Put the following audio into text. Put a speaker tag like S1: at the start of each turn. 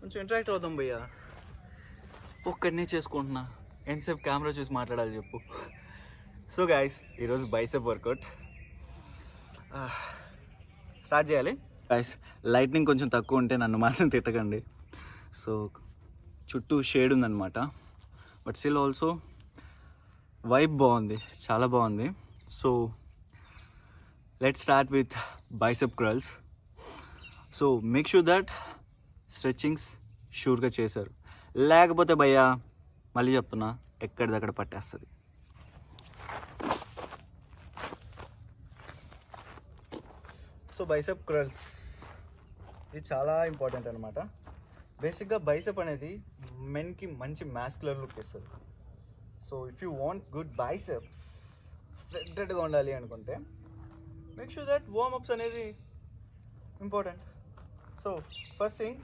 S1: కొంచెం ఇంటరాక్ట్ అవుదాం భయ్యా. ఒక్కడనే చేసుకుంటున్నా, ఎంతసేపు కెమెరా చూసి మాట్లాడాలి చెప్పు. సో గాయస్, ఈరోజు బైసెప్ వర్కౌట్ స్టార్ట్ చేయాలి. గాయస్, లైట్నింగ్ కొంచెం తక్కువ ఉంటే నన్ను మాత్రం తిట్టకండి. సో చుట్టూ షేడ్ ఉందన్నమాట, బట్ స్టిల్ ఆల్సో వైబ్ బాగుంది, చాలా బాగుంది. So let's start with bicep curls. So make sure that stretchings షూర్గా చేశారు, లేకపోతే భయ్యా మళ్ళీ చెప్తున్నా ఎక్కడిదక్కడ పట్టేస్తుంది. సో బైసెప్ కర్ల్స్ ఇది చాలా ఇంపార్టెంట్ అనమాట. బేసిక్గా బైసెప్ అనేది మెన్కి మంచి మాస్కులర్ లుక్ ఇస్తుంది. So if you want good biceps, స్ట్రెంగ్త్గా ఉండాలి అనుకుంటే మేక్ షూర్ దట్ వార్మప్స్ అనేది ఇంపార్టెంట్. So first thing